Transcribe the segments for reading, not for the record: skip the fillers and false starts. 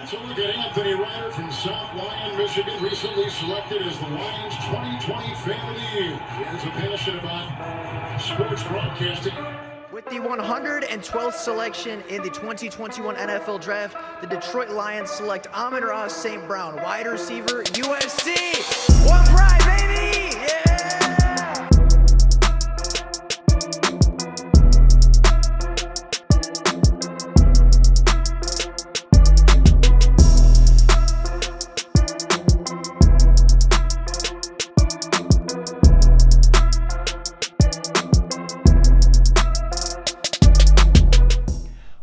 So look at Anthony Ryder from South Lyon, Michigan, recently selected as the Lions 2020 Fan of the Year. He has a passion about sports broadcasting. With the 112th selection in the 2021 NFL Draft, the Detroit Lions select Amon-Ra St. Brown, wide receiver, USC. One pride, baby! Yeah!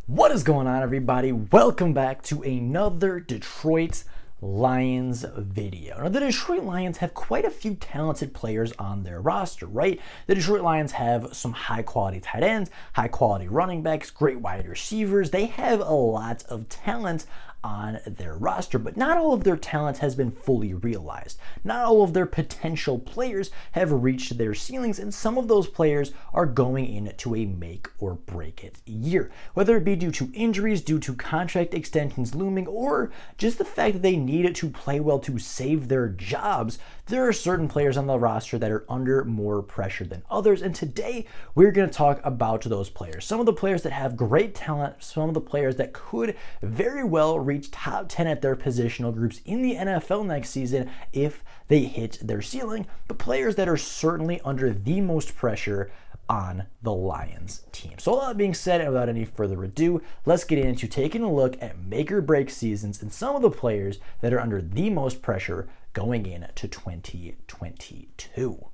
What is going on, everybody? Welcome back to another Detroit Lions video. Now, the Detroit Lions have quite a few talented players on their roster, right? The Detroit Lions have some high-quality tight ends, high-quality running backs, great wide receivers. They have a lot of talent on their roster, but not all of their talent has been fully realized. Not all of their potential players have reached their ceilings, and some of those players are going into a make or break it year. Whether it be due to injuries, due to contract extensions looming, or just the fact that they needed to play well to save their jobs, there are certain players on the roster that are under more pressure than others, and today we're going to talk about those players. Some of the players that have great talent, some of the players that could very well reach top 10 at their positional groups in the NFL next season if they hit their ceiling, but players that are certainly under the most pressure on the Lions team. So all that being said, and without any further ado, let's get into taking a look at make or break seasons and some of the players that are under the most pressure going into 2022.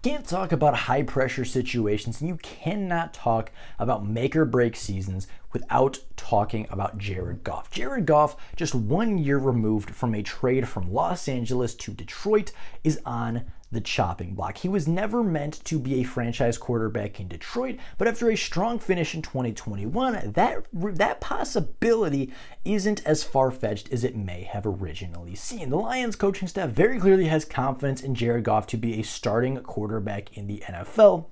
Can't talk about high pressure situations, and you cannot talk about make or break seasons without talking about Jared Goff. Jared Goff, just 1 year removed from a trade from Los Angeles to Detroit, is on the chopping block. He was never meant to be a franchise quarterback in Detroit, but after a strong finish in 2021, that possibility isn't as far-fetched as it may have originally seemed. The Lions coaching staff very clearly has confidence in Jared Goff to be a starting quarterback in the NFL.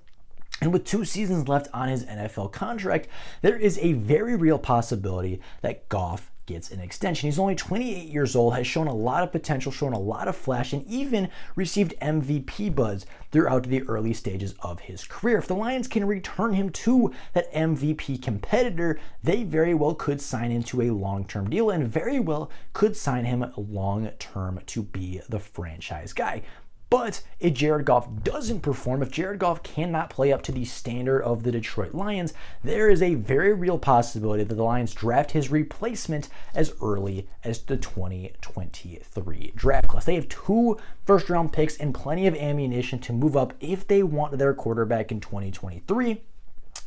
And with 2 seasons left on his NFL contract, there is a very real possibility that Goff gets an extension. He's only 28 years old, has shown a lot of potential, shown a lot of flash, and even received MVP buzz throughout the early stages of his career. If the Lions can return him to that MVP competitor, they very well could sign him to a long-term deal and very well could sign him long-term to be the franchise guy. But if Jared Goff doesn't perform, if Jared Goff cannot play up to the standard of the Detroit Lions, there is a very real possibility that the Lions draft his replacement as early as the 2023 draft class. They have 2 first-round picks and plenty of ammunition to move up if they want their quarterback in 2023.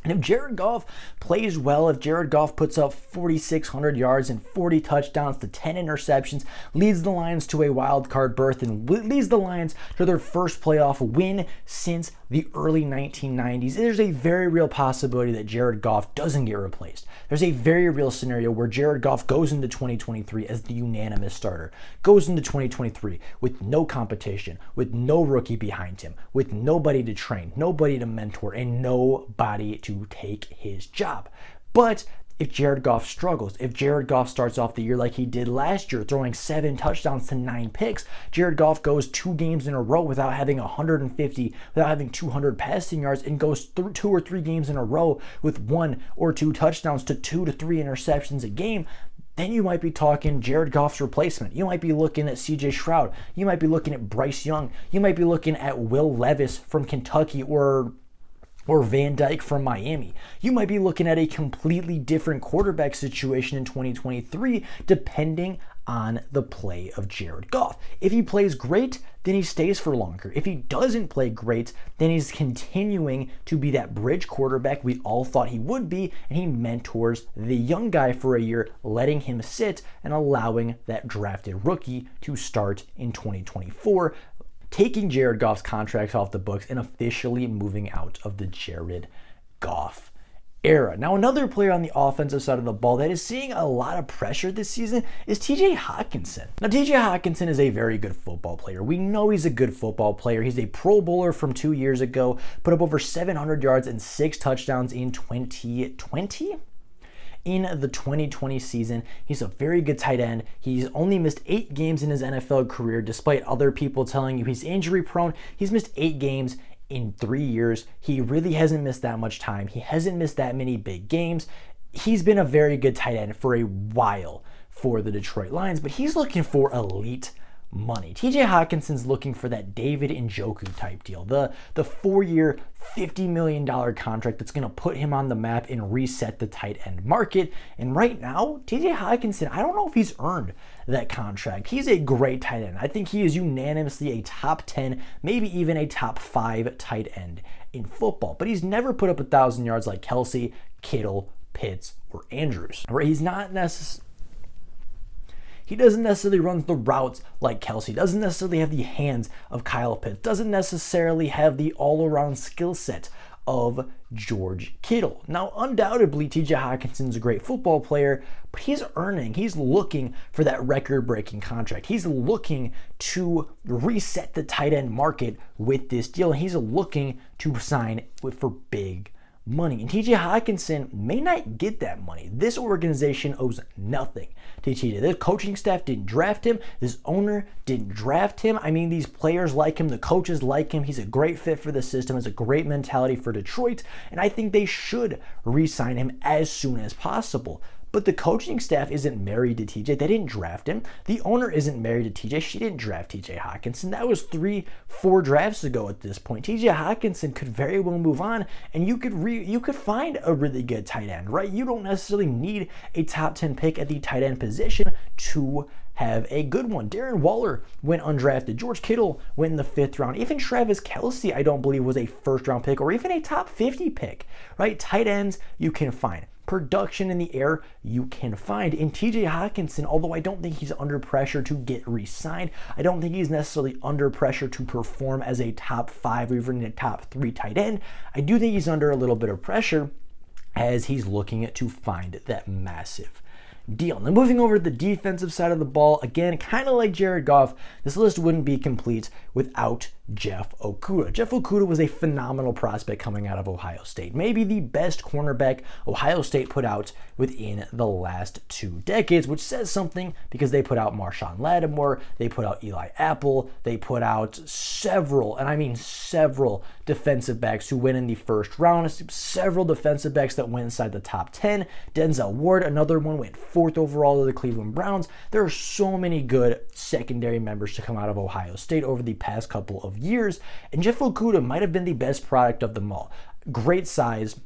And if Jared Goff plays well, if Jared Goff puts up 4,600 yards and 40 touchdowns to 10 interceptions, leads the Lions to a wild card berth, and leads the Lions to their first playoff win since the early 1990s, there's a very real possibility that Jared Goff doesn't get replaced. There's a very real scenario where Jared Goff goes into 2023 as the unanimous starter, goes into 2023 with no competition, with no rookie behind him, with nobody to train, nobody to mentor, and nobody to take his job. But if Jared Goff struggles, if Jared Goff starts off the year like he did last year, throwing 7 touchdowns to 9 picks, Jared Goff goes 2 games in a row without having 150, without having 200 passing yards, and goes 2 or 3 games in a row with 1 or 2 touchdowns to 2 to 3 interceptions a game, then you might be talking Jared Goff's replacement. You might be looking at CJ Stroud. You might be looking at Bryce Young. You might be looking at Will Levis from Kentucky or Van Dyke from Miami. You might be looking at a completely different quarterback situation in 2023, depending on the play of Jared Goff. If he plays great, then he stays for longer. If he doesn't play great, then he's continuing to be that bridge quarterback we all thought he would be, and he mentors the young guy for a year, letting him sit and allowing that drafted rookie to start in 2024, taking Jared Goff's contracts off the books and officially moving out of the Jared Goff era. Now, another player on the offensive side of the ball that is seeing a lot of pressure this season is TJ Hockenson. Now, TJ Hockenson is a very good football player. We know he's a good football player. He's a Pro Bowler from 2 years ago, put up over 700 yards and 6 touchdowns in 2020. in the 2020 season. He's a very good tight end. He's only missed 8 games in his NFL career, despite other people telling you he's injury prone. He's missed 8 games in 3 years. He really hasn't missed that much time. He hasn't missed that many big games. He's been a very good tight end for a while for the Detroit Lions, but he's looking for elite money. TJ Hockenson's looking for that David Njoku type deal, the 4-year, $50 million contract that's going to put him on the map and reset the tight end market. And right now, TJ Hockenson, I don't know if he's earned that contract. He's a great tight end. I think he is unanimously a top 10, maybe even a top 5 tight end in football, but he's never put up 1,000 yards like Kelsey, Kittle, Pitts, or Andrews. He's not necessarily He doesn't necessarily run the routes like Kelsey, doesn't necessarily have the hands of Kyle Pitts, doesn't necessarily have the all-around skill set of George Kittle. Now, undoubtedly, TJ Hockenson's a great football player, but he's looking for that record-breaking contract. He's looking to reset the tight end market with this deal, and he's looking to sign for big money. And TJ Hockenson may not get that money. This organization owes nothing to TJ. The coaching staff didn't draft him. This owner didn't draft him. I mean, these players like him. The coaches like him. He's a great fit for the system. Has a great mentality for Detroit. And I think they should re-sign him as soon as possible. But the coaching staff isn't married to TJ. They didn't draft him. The owner isn't married to TJ. She didn't draft TJ Hockenson. That was 3-4 drafts ago at this point. TJ Hockenson could very well move on, and you could find a really good tight end, right? You don't necessarily need a top 10 pick at the tight end position to have a good one. Darren Waller went undrafted. George Kittle went in the 5th round. Even Travis Kelce, I don't believe, was a first-round pick or even a top 50 pick, right? Tight ends you can find. Production in the air you can find. In TJ Hockenson, although I don't think he's under pressure to get re-signed, I don't think he's necessarily under pressure to perform as a top 5 or even a top 3 tight end, I do think he's under a little bit of pressure as he's looking to find that massive deal. Now, moving over to the defensive side of the ball, again, kind of like Jared Goff, this list wouldn't be complete without Jeff Okuda. Jeff Okuda was a phenomenal prospect coming out of Ohio State. Maybe the best cornerback Ohio State put out within the last 2 decades, which says something because they put out Marshawn Lattimore, they put out Eli Apple, they put out several, and I mean several, defensive backs who went in the 1st round, several defensive backs that went inside the top 10. Denzel Ward, another one, went 4th overall to the Cleveland Browns. There are so many good secondary members to come out of Ohio State over the past couple of years, and Jeff Okuda might have been the best product of them all. Great size,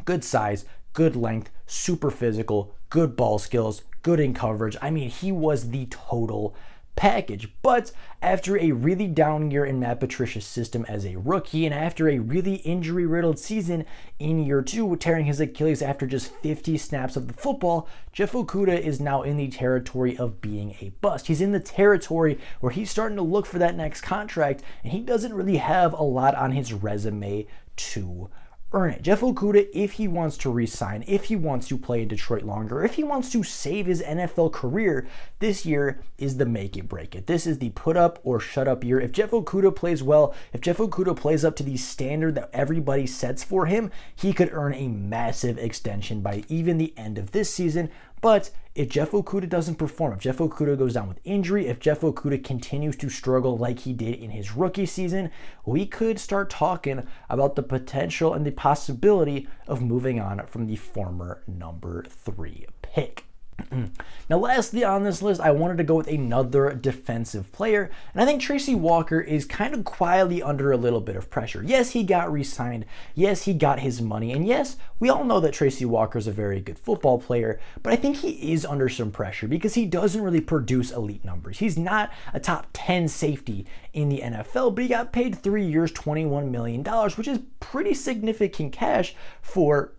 good length, super physical, good ball skills, good in coverage. I mean, he was the total package. But after a really down year in Matt Patricia's system as a rookie, and after a really injury-riddled season in year 2, tearing his Achilles after just 50 snaps of the football, Jeff Okuda is now in the territory of being a bust. He's in the territory where he's starting to look for that next contract, and he doesn't really have a lot on his resume to earn it. Jeff Okuda, if he wants to re-sign, if he wants to play in Detroit longer, if he wants to save his NFL career, this year is the make it break it. This is the put up or shut up year. If Jeff Okuda plays well, if Jeff Okuda plays up to the standard that everybody sets for him, he could earn a massive extension by even the end of this season. But if Jeff Okuda doesn't perform, if Jeff Okuda goes down with injury, if Jeff Okuda continues to struggle like he did in his rookie season, we could start talking about the potential and the possibility of moving on from the former number 3 pick. Now, lastly on this list, I wanted to go with another defensive player, and I think Tracy Walker is kind of quietly under a little bit of pressure. Yes, he got re-signed. Yes, he got his money, and yes, we all know that Tracy Walker is a very good football player, but I think he is under some pressure because he doesn't really produce elite numbers. He's not a top 10 safety in the NFL, but he got paid 3 years, $21 million, which is pretty significant cash for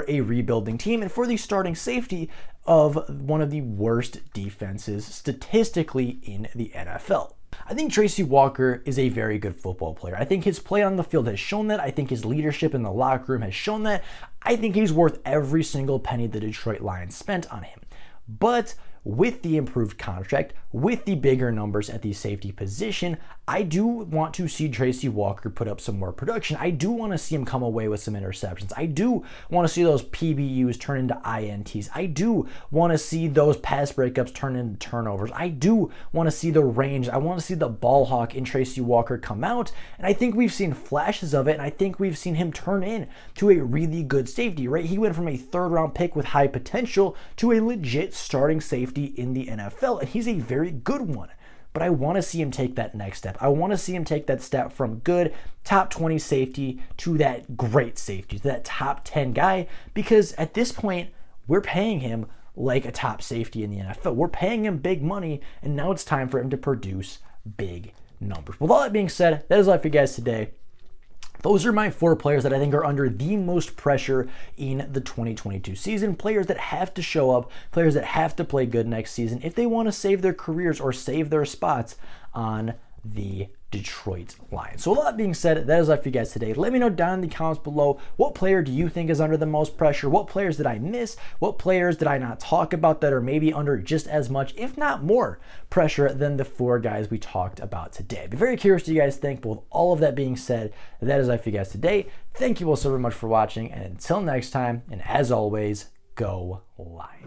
a rebuilding team and for the starting safety of one of the worst defenses statistically in the NFL. I think Tracy Walker is a very good football player. I think his play on the field has shown that. I think his leadership in the locker room has shown that. I think he's worth every single penny the Detroit Lions spent on him. But with the improved contract, with the bigger numbers at the safety position, I do want to see Tracy Walker put up some more production. I do want to see him come away with some interceptions. I do want to see those PBUs turn into INTs. I do want to see those pass breakups turn into turnovers. I do want to see the range. I want to see the ball hawk in Tracy Walker come out, and I think we've seen flashes of it, and I think we've seen him turn in to a really good safety, right? He went from a third-round pick with high potential to a legit starting safety in the NFL, and he's a very good one. But I want to see him take that next step. I want to see him take that step from good top 20 safety to that great safety, to that top 10 guy, because at this point, we're paying him like a top safety in the NFL. We're paying him big money, and now it's time for him to produce big numbers. With all that being said, that is all for you guys today. Those are my 4 players that I think are under the most pressure in the 2022 season. Players that have to show up, players that have to play good next season if they want to save their careers or save their spots on the Detroit Lions. So with all that being said, that is all for you guys today. Let me know down in the comments below, what player do you think is under the most pressure? What players did I miss? What players did I not talk about that are maybe under just as much, if not more, pressure than the 4 guys we talked about today? I'd be very curious what you guys think, but with all of that being said, that is all for you guys today. Thank you all so very much for watching, and until next time, and as always, go Lions.